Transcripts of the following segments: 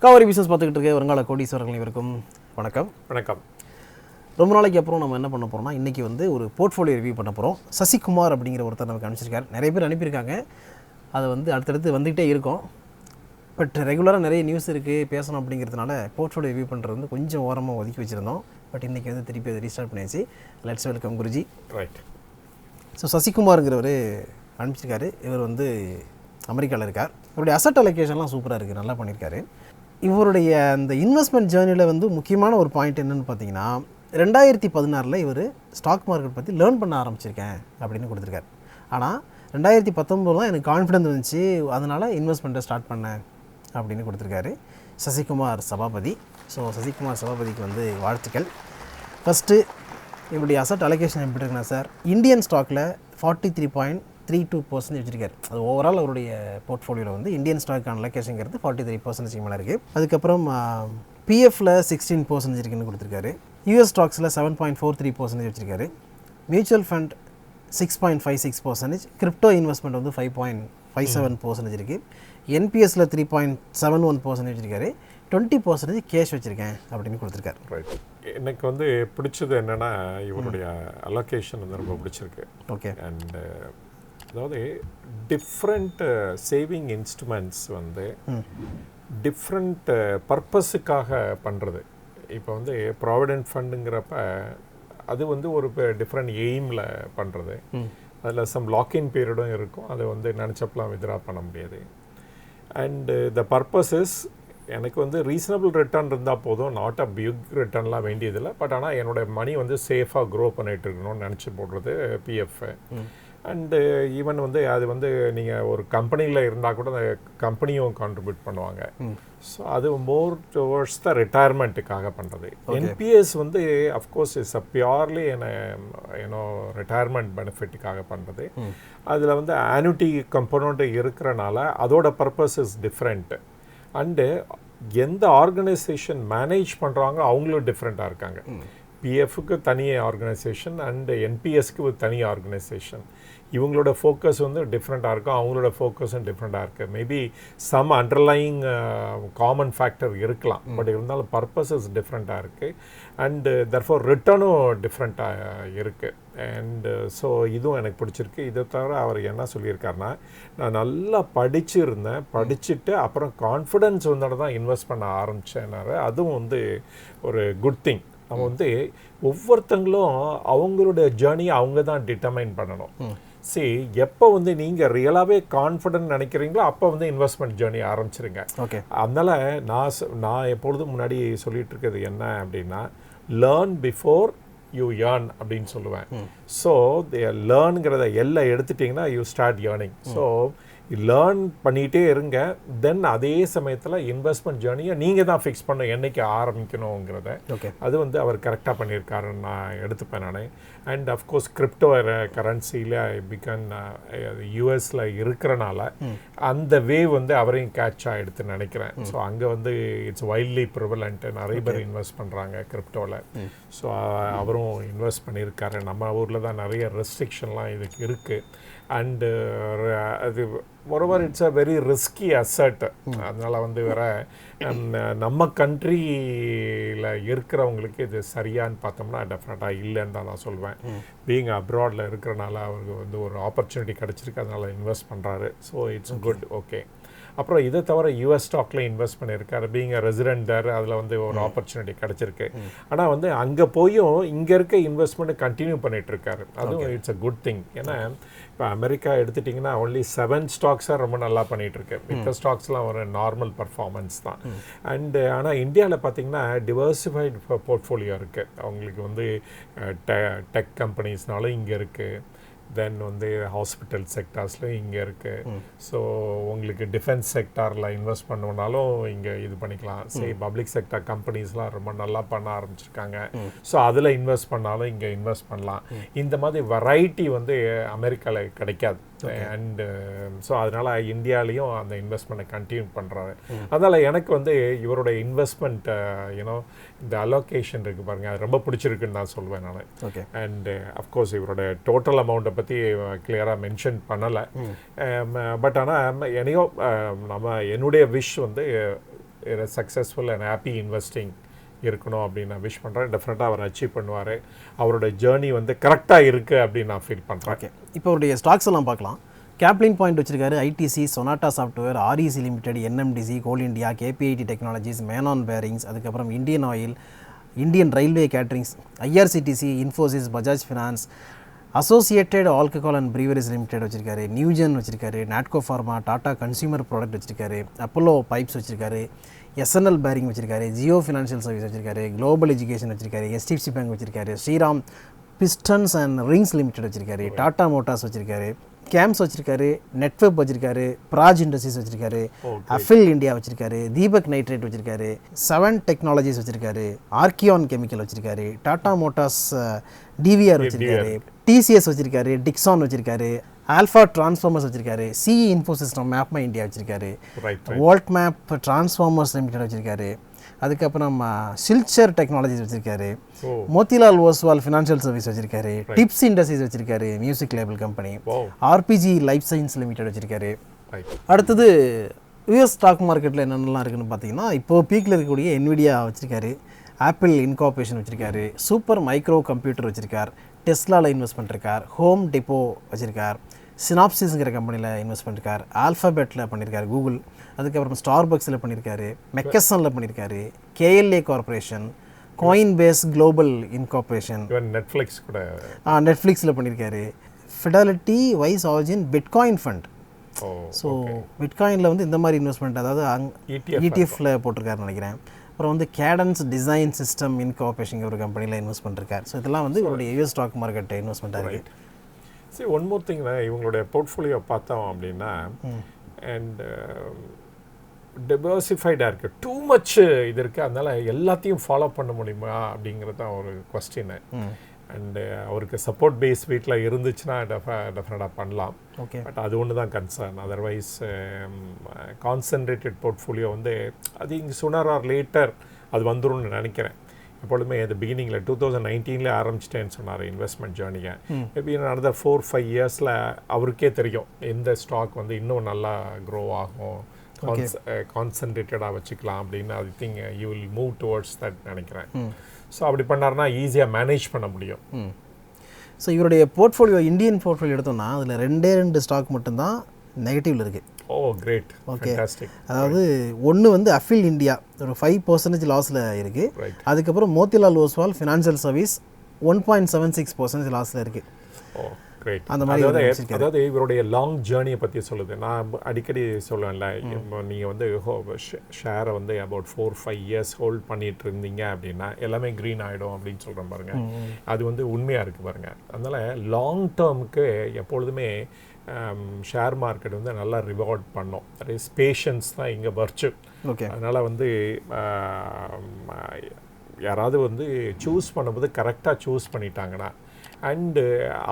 Kaveri business பார்த்துக்கிட்டு இருக்க வருங்கால கோடீஸ்வரர்கள் இவருக்கும் வணக்கம். வணக்கம். ரொம்ப நாளைக்கு அப்புறம் நம்ம என்ன பண்ண போகிறோம்னா, இன்றைக்கி வந்து ஒரு போர்ட்ஃபோலியோ ரிவ்யூ பண்ண போகிறோம். சசிகுமார் அப்படிங்கிற ஒருத்தர் நமக்கு அனுப்பிச்சிருக்காரு. நிறைய பேர் அனுப்பியிருக்காங்க. அதை வந்து அடுத்தடுத்து வந்துகிட்டே இருக்கும். பட் ரெகுலராக நிறைய நியூஸ் இருக்குது பேசணும் அப்படிங்கிறதுனால போர்ட்ஃபோலியோ ரிவ்யூ பண்ணுறது வந்து கொஞ்சம் ஓரமாக ஒதுக்கி வச்சுருந்தோம். பட் இன்றைக்கி வந்து திருப்பி அதை ரீஸ்டார்ட் பண்ணியாச்சு. Let's welcome Guruji. Right. So சசிகுமாருங்கிறவர் அனுப்பிச்சிருக்காரு. இவர் வந்து அமெரிக்காவில் இருக்கார். இவருடைய அசட் அலோகேஷன்லாம் சூப்பராக இருக்குது, நல்லா பண்ணியிருக்காரு. இவருடைய அந்த இன்வெஸ்ட்மெண்ட் ஜேர்னியில் வந்து முக்கியமான ஒரு பாயிண்ட் என்னென்னு பார்த்தீங்கன்னா, 2016 இவர் ஸ்டாக் மார்க்கெட் பற்றி லேர்ன் பண்ண ஆரம்பிச்சிருக்கேன் அப்படின்னு கொடுத்துருக்காரு. ஆனால் 2019 தான் எனக்கு கான்ஃபிடன்ஸ் வந்துச்சு, அதனால் இன்வெஸ்ட்மெண்ட்டை ஸ்டார்ட் பண்ணேன் அப்படின்னு கொடுத்துருக்காரு சசிகுமார் சபாபதி. ஸோ சசிகுமார் சபாபதிக்கு வந்து வாழ்த்துக்கள். ஃபஸ்ட்டு இவருடைய அசட் அலோகேஷன் எப்படி இருக்குன்னா சார், இந்தியன் ஸ்டாக்கில் 43.32% வச்சுருக்காரு. அது ஓவரால் அவருடைய போர்ட்ஃபோலியோவில் வந்து இந்தியன் ஸ்டாக்கான அலோகேஷனுங்கிறது 43% மேலே இருக்குது. அதுக்கப்புறம் பிஎஃப்பில் 16% இருக்குன்னு கொடுத்துருக்காரு. யூஎஸ் ஸ்டாக்ஸில் 7.43% வச்சுருக்காரு. Mutual fund 6.56%. கிரிப்டோ இன்வெஸ்ட்மெண்ட் வந்து 5.57% இருக்குது. என்பிஎஸ்சில் 3.71% வச்சுருக்காரு. 20% கேஷ் வச்சுருக்கேன் அப்படின்னு கொடுத்துருக்காரு. ரைட். எனக்கு வந்து பிடிச்சது என்னென்னா, இவருடைய அலோகேஷன் வந்து ரொம்ப பிடிச்சிருக்கு. ஓகே. அண்டு அதாவது டிஃப்ரெண்ட் சேவிங் இன்ஸ்ட்ருமெண்ட்ஸ் வந்து டிஃப்ரெண்ட் பர்பஸுக்காக பண்ணுறது. இப்போ வந்து ப்ராவிடென்ட் ஃபண்டுங்கிறப்ப அது வந்து ஒரு டிஃப்ரெண்ட் எய்மில் பண்ணுறது. அதில் சம் லாக்இன் பீரியடும் இருக்கும். அதை வந்து நினச்சப்பெல்லாம் வித்ரா பண்ண முடியாது. அண்டு த பர்பஸஸ் எனக்கு வந்து ரீசனபிள் ரிட்டர்ன் இருந்தால் போதும், நாட் அ பிக் ரிட்டர்ன்லாம் வேண்டியதில்லை. பட் ஆனால் என்னோடய மணி வந்து சேஃபாக க்ரோ பண்ணிகிட்டு இருக்கணும்னு நினச்சி போடுறது பிஎஃப். அண்டு ஈவன் வந்து அது வந்து நீங்கள் ஒரு கம்பெனியில் இருந்தால் கூட அந்த கம்பெனியும் கான்ட்ரிபியூட் பண்ணுவாங்க. ஸோ அது மோர் டுவர்ட்ஸ் த ரிட்டையர்மெண்ட்டுக்காக பண்ணுறது. என்பிஎஸ் வந்து அஃப்கோர்ஸ் இஸ் அ பியூர்லி ஏன்னோ ரிட்டையர்மெண்ட் பெனிஃபிட்டுக்காக பண்ணுறது. அதில் வந்து ஆனுட்டி கம்பனண்ட் இருக்கிறனால அதோட பர்பஸ் இஸ் டிஃப்ரெண்ட். அண்டு எந்த ஆர்கனைசேஷன் மேனேஜ் பண்ணுறாங்க அவங்களும் டிஃப்ரெண்ட்டாக இருக்காங்க. பிஎஃப்க்கு தனி ஆர்கனைசேஷன் அண்டு என்பிஎஸ்க்கு ஒரு தனி ஆர்கனைசேஷன். இவங்களோட ஃபோக்கஸ் வந்து டிஃப்ரெண்ட்டாக இருக்கும், அவங்களோட ஃபோக்கஸும் டிஃப்ரெண்ட்டாக இருக்குது. Maybe some underlying common factor இருக்கலாம், பட் இருந்தாலும் பர்பஸஸ் டிஃப்ரெண்ட்டாக இருக்குது. அண்டு தர்ஃபோர் ரிட்டர்னும் டிஃப்ரெண்ட்டாக இருக்குது. அண்டு ஸோ இதுவும் எனக்கு பிடிச்சிருக்கு. இதை தவிர அவர் என்ன சொல்லியிருக்காருன்னா, நான் நல்லா படிச்சுட்டு அப்புறம் கான்ஃபிடென்ஸ் வந்தோட தான் இன்வெஸ்ட் பண்ண ஆரம்பித்தேன்னாரு. அதுவும் வந்து ஒரு குட் திங். நம்ம வந்து ஒவ்வொருத்தங்களும் அவங்களுடைய ஜேர்னியை அவங்க தான் டிட்டர்மைன் பண்ணணும். சரி, எப்போ வந்து நீங்கள் ரியலாகவே கான்ஃபிடென்ட் நினைக்கிறீங்களோ அப்போ வந்து இன்வெஸ்ட்மெண்ட் ஜேர்னி ஆரம்பிச்சிருங்க. ஓகே. அதனால் நான் எப்பொழுதும் முன்னாடி சொல்லிட்டு இருக்கிறது என்ன அப்படின்னா, லேர்ன் பிஃபோர் யூ ஏர்ன் அப்படின்னு சொல்லுவேன். ஸோ லேர்னுங்கிறத எல்லாம் எடுத்துட்டிங்கன்னா you start earning. So learn பண்ணிகிட்டே இருங்க. தென் அதே சமயத்தில் இன்வெஸ்ட்மெண்ட் ஜேர்னியை நீங்கள் தான் ஃபிக்ஸ் பண்ணணும் என்றைக்கு ஆரம்பிக்கணுங்கிறத. ஓகே. அது வந்து அவர் கரெக்டாக பண்ணியிருக்காருன்னு நான் எடுத்துப்பேன் நான். அண்ட் அஃப்கோர்ஸ் கிரிப்டோ கரன்சியில் பிகன் யூஎஸில் இருக்கிறனால அந்த வேவ் வந்து அவரையும் கேட்ச் ஆகிடுதுன்னு நினைக்கிறேன். ஸோ அங்கே வந்து இட்ஸ் வைல்ட்லி ப்ரிவலண்ட், நிறைய பேர் இன்வெஸ்ட் பண்ணுறாங்க கிரிப்டோவில். ஸோ அவரும் இன்வெஸ்ட் பண்ணியிருக்காரு. நம்ம ஊரில் தான் நிறைய ரெஸ்ட்ரிக்ஷன்லாம் இதுக்கு இருக்குது. அண்டு அது moreover it's a very risky asset. அதனால் வந்து வேறு நம்ம கண்ட்ரியில் இருக்கிறவங்களுக்கு இது சரியான்னு பார்த்தோம்னா டெஃபினட்டாக இல்லைன்னு தான் நான் சொல்வேன். பீயிங் அப்ராடில் இருக்கிறனால அவருக்கு வந்து ஒரு ஆப்பர்ச்சுனிட்டி கிடச்சிருக்கு, அதனால் இன்வெஸ்ட் பண்ணுறாரு. So it's good. ஓகே. அப்புறம் இதை தவிர யூஎஸ் ஸ்டாக்ல இன்வெஸ்ட் பண்ணியிருக்காரு. பீயிங் ரெசிடென்ட் தேர், அதில் வந்து ஒரு ஆப்பர்ச்சுனிட்டி கிடச்சிருக்கு. ஆனால் வந்து அங்கே போயும் இங்கே இருக்க இன்வெஸ்ட்மெண்ட் கண்டினியூ பண்ணிகிட்ருக்காரு. அதுவும் இட்ஸ் அ குட் திங். ஏன்னா இப்போ அமெரிக்கா எடுத்துட்டிங்கன்னா ஒன்லி 7 ஸ்டாக்ஸாக ரொம்ப நல்லா பண்ணிகிட்ருக்கு. மித்த ஸ்டாக்ஸ்லாம் ஒரு நார்மல் பர்ஃபார்மன்ஸ் தான். அண்டு ஆனால் இந்தியாவில் பார்த்திங்கன்னா டிவர்சிஃபைடு போர்ட்ஃபோலியோ இருக்குது. அவங்களுக்கு வந்து டெக் கம்பெனிஸ்னாலும் இங்கே இருக்குது. தென் வந்து ஹாஸ்பிட்டல் செக்டார்ஸ்லையும் இங்கே இருக்குது. ஸோ உங்களுக்கு டிஃபென்ஸ் செக்டாரில் இன்வெஸ்ட் பண்ணணுன்னாலும் இங்கே இது பண்ணிக்கலாம். சரி, பப்ளிக் செக்டார் கம்பெனிஸ்லாம் ரொம்ப நல்லா பண்ண ஆரம்பிச்சிருக்காங்க. ஸோ அதில் இன்வெஸ்ட் பண்ணாலும் இங்கே இன்வெஸ்ட் பண்ணலாம். இந்த மாதிரி வெரைட்டி வந்து அமெரிக்காவில் கிடைக்காது. அண்டு ஸோ அதனால் இந்தியாவிலையும் அந்த இன்வெஸ்ட்மெண்ட்டை கண்டினியூ பண்ணுறாரு. அதனால் எனக்கு வந்து இவருடைய இன்வெஸ்ட்மெண்ட் யூனோ இந்த அலோகேஷன் இருக்குது பாருங்கள், அது ரொம்ப பிடிச்சிருக்குன்னு நான் சொல்வேன் நான். ஓகே. அண்டு அஃப்கோர்ஸ் இவருடைய டோட்டல் அமௌண்ட்டை பற்றி கிளியராக மென்ஷன் பண்ணலை. பட் ஆனால் என்னையோ என்னுடைய விஷ் வந்து சக்ஸஸ்ஃபுல் அண்ட் ஹாப்பி இன்வெஸ்டிங் இருக்கணும் அப்படின்னு நான் விஷ் பண்ணுறேன். டெஃபினட்டாக அவர் அச்சீவ் பண்ணுவார். அவரோட ஜேர்னி வந்து கரெக்டாக இருக்குது அப்படின்னு நான் ஃபீல் பண்ணுறேன். ஓகே, இப்போ அவருடைய ஸ்டாக்ஸ் எல்லாம் பார்க்கலாம். கேப்லிங் பாயிண்ட் வச்சிருக்காரு, ITC, Sonata Software, REC Limited, NMDC, Coal India, KPIT Technologies, Menon Bearings, அதுக்கப்புறம் Indian Oil, Indian Railway Caterings, IRCTC, Infosys, Bajaj Finance, Associated Alcohol and Breweries Limited வச்சிருக்காரு, நியூஜன் வச்சிருக்காரு, Natco Pharma, Tata Consumer Product வச்சிருக்காரு, Apollo Pipes வச்சிருக்காரு, SNL Bearing வச்சிருக்காரு, Jio Financial Service வச்சிருக்காரு, Global Education வச்சிருக்காரு, SDFC Bank வச்சிருக்காரு, Shriram Pistons and Rings Limited வச்சிருக்காரு, Tata Motors வச்சிருக்காரு, கேம்ஸ் வச்சிருக்காரு, நெட்வெப் வச்சிருக்காரு, பிராஜ் இண்டஸ்ட்ரீஸ் வச்சிருக்காரு, அஃபில் இந்தியா வச்சிருக்காரு, தீபக் நைட்ரேட் வச்சிருக்காரு, 7 டெக்னாலஜிஸ் வச்சிருக்காரு, ஆர்கியான் கெமிக்கல் வச்சிருக்காரு, டாடா மோட்டார்ஸ் டிவிஆர் வச்சிருக்காரு, டிசிஎஸ் வச்சிருக்காரு, டிக்ஸான் வச்சிருக்காரு, ஆல்ஃபா டிரான்ஸ்ஃபார்மர்ஸ் வச்சிருக்காரு, சிஇ இன்ஃபோசிஸ்டம் மேப்மா இந்தியா வச்சிருக்காரு, வோல்ட் மேப் டிரான்ஸ்ஃபார்மர்ஸ் லிமிடெட் வச்சிருக்காரு, அதுக்கப்புறம் சில்ச்சர் டெக்னாலஜிஸ் வச்சிருக்காரு, மோத்திலால் ஓஸ்வால் ஃபினான்ஷியல் சர்வீஸ் வச்சிருக்காரு, டிப்ஸ் இண்டஸ்ட்ரீஸ் வச்சிருக்காரு, music label company, RPG life science limited வச்சிருக்காரு. அடுத்தது யூஎஸ் ஸ்டாக் மார்க்கெட்டில் என்னென்னலாம் இருக்குன்னு பார்த்தீங்கன்னா, இப்போது பீக்கில் இருக்கக்கூடிய என்விடியா வச்சிருக்காரு, ஆப்பிள் இன்கார்பரேஷன் வச்சிருக்காரு, சூப்பர் மைக்ரோ கம்ப்யூட்டர் வச்சிருக்கார், டெஸ்லாவில் இன்வெஸ்ட் பண்ணிருக்கார், ஹோம் டிப்போ வச்சிருக்கார், சினாப்சிஸ்ங்கிற கம்பெனியில் இன்வெஸ்ட் பண்ணியிருக்கார், ஆல்ஃபபெட்டில் பண்ணியிருக்காரு கூகுள், அதுக்கப்புறம் ஸ்டார்பக்ஸில் பண்ணியிருக்காரு, மெக்கசனில் பண்ணியிருக்காரு, KLA Corporation, Coinbase Global Incorporation, Netflix கூட நெட்ஃப்ளிக்ஸில் பண்ணியிருக்காரு, Fidelity Wise Origin Bitcoin Fund. So பிட்காயினில் வந்து இந்த மாதிரி இன்வெஸ்ட்மெண்ட், அதாவது இடிஎஃப்ல போட்டிருக்காருன்னு நினைக்கிறேன். அப்புறம் வந்து கேடன்ஸ் டிசைன் சிஸ்டம் இன்கார்பரேஷன் ஒரு கம்பெனியில் இன்வெஸ்ட் பண்ணிருக்காரு. ஸோ இதெல்லாம் வந்து இவருடைய யூஎஸ் ஸ்டாக் மார்க்கெட் இன்வெஸ்ட்மெண்ட்டாக இருக்குது. சரி, ஒன் மோர் திங், இவங்களுடைய போர்ட்ஃபோலியோ பார்த்தோம் அப்படின்னா அண்ட் டிவர்சிஃபைடாக இருக்குது. டூ மச் இது இருக்குது, அதனால் எல்லாத்தையும் ஃபாலோ பண்ண முடியுமா அப்படிங்கிறது தான் ஒரு கொஸ்டின். அண்டு அவருக்கு சப்போர்ட் பேஸ் வீட்டில் இருந்துச்சுன்னா டெஃபினட்டாக பண்ணலாம். பட் அது ஒன்று தான் கன்சர்ன். அதர்வைஸ் கான்சன்ட்ரேட்டட் போர்ட்ஃபோலியோ வந்து அது இங்கே சூனர் ஆர் லேட்டர் அது வந்துரும்னு நினைக்கிறேன். எப்பொழுதுமே இந்த பிகினிங்கில் 2019 ஆரம்பிச்சிட்டேன்னு சொன்னார் இன்வெஸ்ட்மெண்ட் ஜேர்னியை. மேபி another 4-5 இயர்ஸில் அவருக்கே தெரியும் எந்த ஸ்டாக் வந்து இன்னும் நல்லா க்ரோ ஆகும், கான்சன்ட்ரேட்டடாக வச்சுக்கலாம் அப்படின்னு. I think you will move towards that நினைக்கிறேன். ஸோ அப்படி பண்ணார்னா ஈஸியாக மேனேஜ் பண்ண முடியும். ஸோ இவருடைய போர்ட்ஃபோலியோ, இந்தியன் போர்ட்ஃபோலியோ எடுத்தோம்னா அதில் 2 ஸ்டாக் மட்டும்தான் நெகட்டிவ்ல இருக்குது. ஓ கிரேட், ஓகே. அதாவது ஒன்று வந்து அஃபில் இந்தியா ஒரு 5% லாஸில் இருக்குது. அதுக்கப்புறம் மோத்திலால் ஓஸ்வால் ஃபினான்ஷியல் சர்வீஸ் 1.76% லாஸில் இருக்குது. ஓ கிரேட். அந்த மாதிரி அதாவது இவருடைய லாங் ஜேர்னியை பற்றி சொல்லுது. நான் அடிக்கடி சொல்லுவேன்ல, நீங்கள் வந்து ஷேரை வந்து அபவுட் 4-5 இயர்ஸ் ஹோல்ட் பண்ணிட்டு இருந்தீங்க அப்படின்னா எல்லாமே க்ரீன் ஆகிடும் அப்படின்னு சொல்கிறேன் பாருங்க. அது வந்து உண்மையாக இருக்குது பாருங்க. அதனால் லாங் டேர்முக்கு எப்பொழுதுமே ஷேர் மார்க்கெட் வந்து நல்லா ரிவார்ட் பண்ணோம். தட் இஸ் பேஷன்ஸ் தான் இங்கே வர்ச்சு. ஓகே. அதனால் வந்து யாராவது வந்து சூஸ் பண்ணும்போது கரெக்டாக சூஸ் பண்ணிட்டாங்கன்னா அண்டு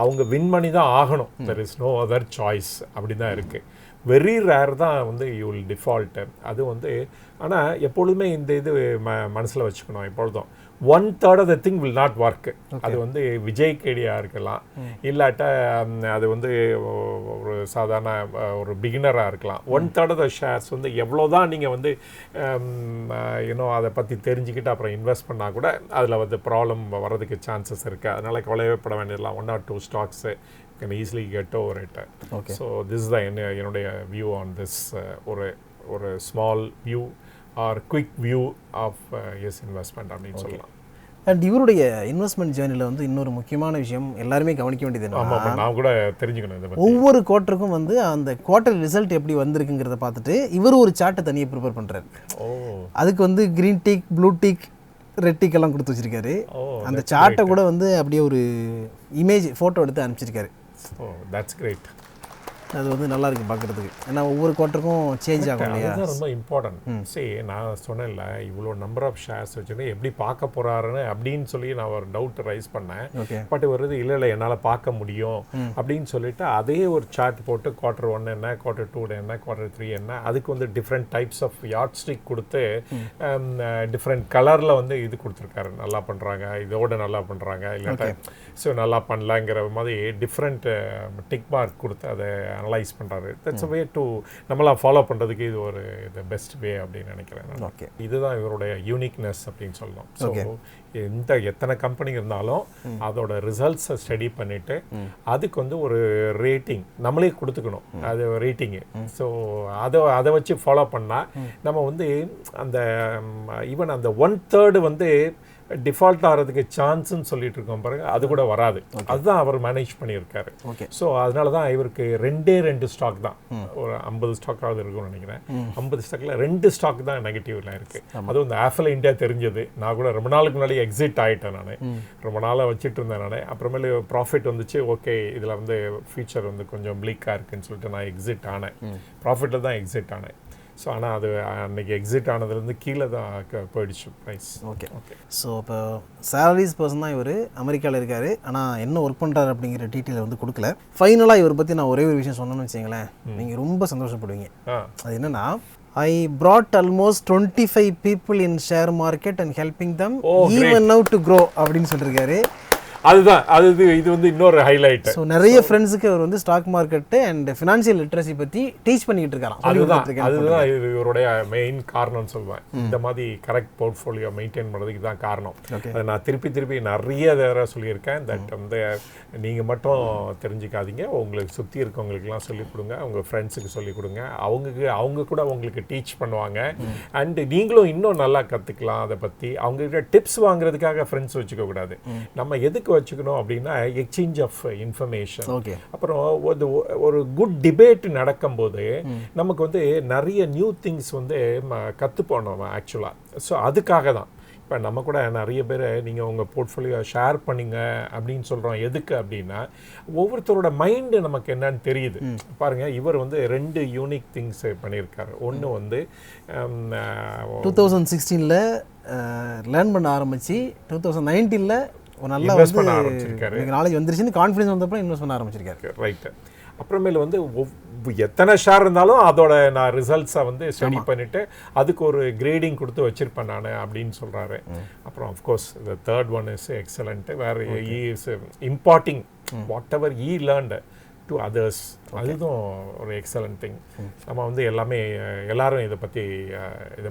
அவங்க வின் பண்ணி தான் ஆகணும். There is no other choice. அப்படி தான் இருக்குது. வெரி ரேர் தான் வந்து யூ வில் டிஃபால்ட்டு. அது வந்து ஆனால் எப்பொழுதுமே இந்த இது மனசில் வச்சுக்கணும். எப்பொழுதும் 1/3 of the thing will not work. அது வந்து விஜய் கேடியாக இருக்கலாம், இல்லாட்ட அது வந்து ஒரு சாதாரண ஒரு பிகினராக இருக்கலாம். 1/3 of the shares வந்து எவ்வளோ தான் நீங்கள் வந்து இன்னும் அதை பற்றி தெரிஞ்சுக்கிட்டு அப்புறம் இன்வெஸ்ட் பண்ணால் கூட அதில் வந்து ப்ராப்ளம் வர்றதுக்கு சான்சஸ் இருக்குது. அதனால் கவலைப்பட வேண்டியதெல்லாம் 1 or 2 stocks can easily get over it. Okay. So this is என்னுடைய வியூ ஆன் திஸ். ஒரு small view or quick view of S investment அப்படின்னு சொல்லலாம். அண்ட் இவருடைய இன்வெஸ்ட்மெண்ட் ஜேர்னியில் வந்து இன்னொரு முக்கியமான விஷயம் எல்லாருமே கவனிக்க வேண்டியது என்ன, நான் கூட தெரிஞ்சுக்கணும். ஒவ்வொரு குவார்ட்டருக்கும் வந்து அந்த குவார்ட்டர் ரிசல்ட் எப்படி வந்திருக்குங்கிறத பார்த்துட்டு இவர் ஒரு சார்ட்டை தனியாக ப்ரிப்பேர் பண்ணுறாரு. அதுக்கு வந்து green tick, blue tick, red tick எல்லாம் கொடுத்து வச்சிருக்காரு. அந்த சார்ட்டை கூட வந்து அப்படியே ஒரு இமேஜ் ஃபோட்டோ எடுத்து அனுப்பிச்சிருக்காரு. That's great. அது வந்து நல்லா இருக்குது பார்க்குறதுக்கு. ஏன்னா ஒவ்வொரு குவார்ட்டருக்கும் சேஞ்ச் ஆகும் இல்லையா? அதுதான் ரொம்ப இம்பார்ட்டன்ட். சரி, நான் சொன்னேன்ல இவ்வளோ நம்பர் ஆஃப் ஷேர்ஸ் வச்சுட்டு எப்படி பார்க்க போகிறாருன்னு அப்படின்னு சொல்லி நான் ஒரு டவுட் ரைஸ் பண்ணேன். பட் வருது இல்லை என்னால் பார்க்க முடியும் அப்படின்னு சொல்லிட்டு அதே ஒரு சார்ட் போட்டு Q1 என்ன, Q2 என்ன, Q3 என்ன, அதுக்கு வந்து different types of yard stick கொடுத்து டிஃப்ரெண்ட் கலரில் வந்து இது கொடுத்துருக்காரு. நல்லா பண்ணுறாங்க, இதோட நல்லா பண்ணுறாங்க, இல்லாட்டா ஸோ நல்லா பண்ணலாங்கிற மாதிரி டிஃப்ரெண்ட் டிக் மார்க் கொடுத்து அதை அனலைஸ் பண்ணுறாரு. தட்ஸ் வே டு நம்மளாம் ஃபாலோ பண்ணுறதுக்கு இது ஒரு பெஸ்ட் வே அப்படின்னு நினைக்கிறேன். ஓகே, இதுதான் இவருடைய யூனிக்னஸ் அப்படின்னு சொல்லலாம். ஸோ எத்தனை கம்பெனி இருந்தாலும் அதோட ரிசல்ட்ஸை ஸ்டடி பண்ணிட்டு அதுக்கு வந்து ஒரு ரேட்டிங் நம்மளே கொடுத்துக்கணும், அது ரேட்டிங்கு. ஸோ அதை வச்சு ஃபாலோ பண்ணால் நம்ம வந்து அந்த ஈவன் அந்த 1/3 வந்து டிஃபால்ட் ஆகிறதுக்கு சான்ஸ்ன்னு சொல்லிட்டு இருக்கோம் பாருங்க, அது கூட வராது. அதுதான் அவர் மேனேஜ் பண்ணியிருக்காரு. ஸோ அதனால தான் இவருக்கு 2 ஸ்டாக் தான், ஒரு 50 ஸ்டாக்காவது இருக்கும்னு நினைக்கிறேன். 50 ஸ்டாக்ல 2 ஸ்டாக் தான் நெகட்டிவ்ல இருக்கு. அதுவும் இந்த ஆஃபில் இந்தியா தெரிஞ்சது, நான் கூட ரொம்ப நாளுக்கு முன்னாடி எக்ஸிட் ஆகிட்டேன். நான் ரொம்ப நாளாக வச்சுட்டு இருந்தேன். நான் அப்புறமேலு ப்ராஃபிட் வந்துச்சு. ஓகே, இதில் வந்து ஃபியூச்சர் வந்து கொஞ்சம் ப்ளீக்காக இருக்குன்னு சொல்லிட்டு நான் எக்ஸிட் ஆனேன். ப்ராஃபிட்டில் தான் எக்ஸிட் ஆனேன். ஸோ ஆனால் அது அன்றைக்கி எக்ஸிட் ஆனதுலேருந்து கீழே தான் போயிடுச்சு ப்ரைஸ். ஓகே. ஸோ இப்போ சேலரிஸ் பர்சன் தான் இவர் அமெரிக்காவில் இருக்கார். ஆனால் என்ன ஒர்க் பண்ணுறாரு அப்படிங்கிற டீட்டெயில் வந்து கொடுக்கல. ஃபைனலாக இவரை பற்றி நான் ஒரே ஒரு விஷயம் சொன்னேன்னு வச்சுங்களேன், நீங்கள் ரொம்ப சந்தோஷப்படுவீங்க. அது என்னென்னா, I brought almost 25 people in share market and helping them even now to grow அப்படின்னு சொல்லியிருக்காரு. அதுதான் இது வந்து இன்னொரு ஹைலைட். ஸோ நிறைய ஃப்ரெண்ட்ஸுக்கு அவர் வந்து stock market and financial literacy பற்றி டீச் பண்ணிக்கிட்டு இருக்காராம். அதுதான் இவருடைய மெயின் காரணம்னு சொல்லுவேன். இந்த மாதிரி கரெக்ட் போர்ட்ஃபோலியோ மெயின்டைன் பண்ணுறதுக்கு தான் காரணம். அதை நான் திருப்பி நிறைய தடவை சொல்லியிருக்கேன். தட் வந்து நீங்கள் மட்டும் தெரிஞ்சுக்காதீங்க, உங்களுக்கு சுற்றி இருக்கவங்களுக்குலாம் சொல்லிக் கொடுங்க, உங்கள் ஃப்ரெண்ட்ஸுக்கு சொல்லிக் கொடுங்க. அவங்க கூட உங்களுக்கு டீச் பண்ணுவாங்க. அண்ட் நீங்களும் இன்னும் நல்லா கற்றுக்கலாம் அதை பற்றி. அவங்ககிட்ட டிப்ஸ் வாங்குறதுக்காக ஃப்ரெண்ட்ஸ் வச்சுக்க கூடாது. நம்ம எதுக்கு வச்சுக்கணும் அப்படின்னா எக்ஸ்சேஞ்ச் ஆஃப் இன்ஃபர்மேஷன். அப்புறம் ஒரு குட் டிபேட் நடக்கும்போது நமக்கு வந்து நிறைய நியூ திங்ஸ் வந்து கற்றுப்போனோம் ஆக்சுவலாக. ஸோ அதுக்காக தான் இப்போ நம்ம கூட நிறைய பேர் நீங்கள் உங்கள் போர்ட்ஃபோலியோ ஷேர் பண்ணிங்க அப்படின்னு சொல்கிறோம். எதுக்கு அப்படின்னா ஒவ்வொருத்தரோட மைண்டு நமக்கு என்னன்னு தெரியுது. பாருங்கள், இவர் வந்து 2 யூனிக் திங்ஸ் பண்ணியிருக்காரு. ஒன்று வந்து 2016 லேர்ன் பண்ண ஆரம்பித்து 2019 ஒரு நல்லா இன்வெஸ்ட் பண்ண ஆரம்பிச்சிருக்காரு. நாலேஜ் வந்துருச்சுன்னு கான்ஃபிடன்ஸ் வந்தப்பறம் இன்வெஸ்ட் பண்ண ஆரம்பிச்சிருக்காரு. ரைட்டு. அப்புறமேல வந்து எத்தனை ஷேர் இருந்தாலும் அதோட நான் ரிசல்ட்ஸை வந்து ஸ்டடி பண்ணிவிட்டு அதுக்கு ஒரு கிரேடிங் கொடுத்து வச்சுருப்பேன் நான் அப்படின்னு சொல்கிறாரு. அப்புறம் of course the third one is excellent. வேறு he is imparting whatever he learned to others. அதுதான் ஒரு எக்ஸலண்ட் திங். நம்ம வந்து எல்லாரும் இதை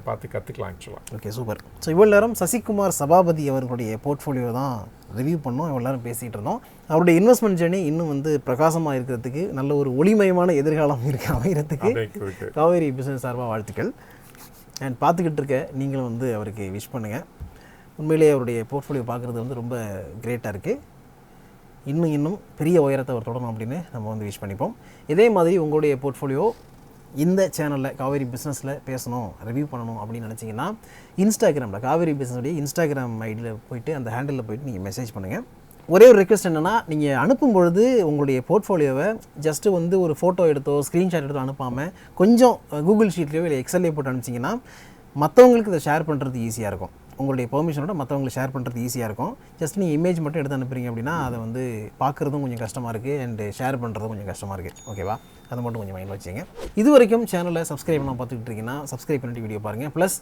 பார்த்து கற்றுக்கலாம் ஆக்சுவலாக. Okay, super. ஸோ இவ்வளோ நேரம் சசிகுமார் சபாபதி அவர்களுடைய போர்ட்ஃபோலியோ தான் ரிவ்யூ பண்ணோம். இவ்வளோ நேரம் பேசிகிட்டு இருந்தோம். அவருடைய இன்வெஸ்ட்மெண்ட் ஜேர்னி இன்னும் வந்து பிரகாசமாக இருக்கிறதுக்கு, நல்ல ஒரு ஒளிமயமான எதிர்காலம் அமைகிறதுக்கு காவேரி பிஸ்னஸ் சார்பாக வாழ்த்துக்கள். அண்ட் பார்த்துக்கிட்டு இருக்க நீங்களும் வந்து அவருக்கு விஷ் பண்ணுங்கள். உண்மையிலேயே அவருடைய போர்ட்ஃபோலியோ பார்க்குறது வந்து ரொம்ப கிரேட்டாக இருக்குது. இன்னும் பெரிய உயரத்தை அவர் தொடரும் அப்படின்னு நம்ம வந்து விஷ் பண்ணிப்போம். இதே மாதிரி உங்களுடைய போர்ட்ஃபோலியோ இந்த சேனலில் காவேரி பிஸ்னஸில் பேசணும், ரிவ்யூ பண்ணணும் அப்படின்னு நினச்சிங்கன்னா இன்ஸ்டாகிராமில் காவேரி பிஸ்னஸுடைய இன்ஸ்டாகிராம் ஐடியில் போய்ட்டு அந்த ஹேண்டிலில் போய்ட்டு நீங்கள் மெசேஜ் பண்ணுங்கள். ஒரே ஒரு ரெக்வெஸ்ட் என்னென்னா, நீங்கள் அனுப்பும் பொழுது உங்களுடைய போர்ட்ஃபோலியோவை ஜஸ்ட்டு வந்து ஒரு ஃபோட்டோ எடுத்தோ ஸ்க்ரீன்ஷாட் எடுத்தோ அனுப்பாமல் கொஞ்சம் கூகுள் ஷீட்லேயோ இல்லை எக்ஸல்லையோ போட்டு அனுப்பிச்சிங்கன்னா மற்றவங்களுக்கு இதை ஷேர் பண்ணுறது ஈஸியாக இருக்கும். உங்களுடைய பெர்மிஷனோட மற்றவங்களுக்கு ஷேர் பண்ணுறது ஈஸியாக இருக்கும். ஜஸ்ட் நீங்கள் இமேஜ் மட்டும் எடுத்து அனுப்புறீங்க அப்படின்னா அதை வந்து பார்க்குறதும் கொஞ்சம் கஷ்டமாக இருக்குது அண்டு ஷேர் பண்ணுறதும் கொஞ்சம் கஷ்டமாக இருக்குது. ஓகேவா? அதை மட்டும் கொஞ்சம் மைண்டில் வச்சுங்க. இது வரைக்கும் சேனலை சப்ஸ்கிரைப் பண்ண பார்த்துக்கிட்டு இருக்கீங்கன்னா சப்ஸ்கிரைப் பண்ணிட்டு வீடியோ பாருங்கள். ப்ளஸ்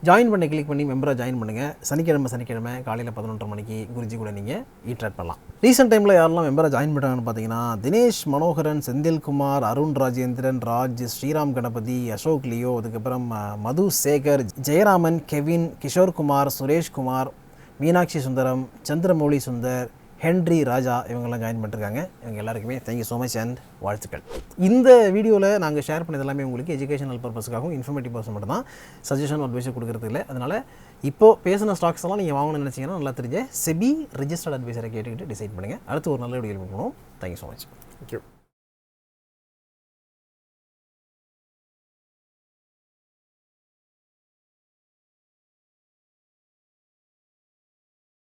ஜாயின் பண்ணி கிளிக் பண்ணி மெம்பராக ஜாயின் பண்ணுங்கள். சனிக்கிழமை காலையில் 11:30 மணிக்கு குருஜி கூட நீங்கள் ஈட்ராட் பண்ணலாம். ரீசெண்ட் டைமில் யாரெல்லாம் மெம்பராக ஜாயின் பண்ணுறாங்கன்னு பார்த்தீங்கன்னா தினேஷ் மனோகரன், செந்தில்குமார், அருண் ராஜேந்திரன், ராஜ், ஸ்ரீராம் கணபதி, அசோக் லியோ, அதுக்கப்புறம் மது சேகர், ஜெயராமன், கெவின், கிஷோர்குமார், சுரேஷ்குமார், மீனாட்சி சுந்தரம், சந்திரமௌலி சுந்தர், ஹென்ரி ராஜா, இவங்கெல்லாம் ஜாயின் பண்ணிருக்காங்க. இவங்க எல்லாருக்குமே தேங்க்யூ ஸோ மச் அண்ட் வாழ்த்துக்கள். இந்த வீடியோவில் நாங்கள் ஷேர் பண்ணது எல்லாமே உங்களுக்கு எஜுகேஷனல் பர்பஸ்க்காகவும் இன்ஃபர்மேட்டிவ் பர்பஸ் மட்டும் தான், சஜஷன் அட்வைஸ் கொடுக்குறது இல்லை. அதனால் இப்போது பேசின ஸ்டாக்ஸ் எல்லாம் நீங்கள் வாங்கணும்னு நினச்சிங்கன்னா நல்லா தெரிஞ்ச செபி ரிஜிஸ்டர்ட் அட்வைஸரை கேட்டுக்கிட்டு டிசைட் பண்ணுங்கள். அடுத்து ஒரு நல்ல வீடியோ பண்ணுவோம். Thank you so much. தேங்க்யூ.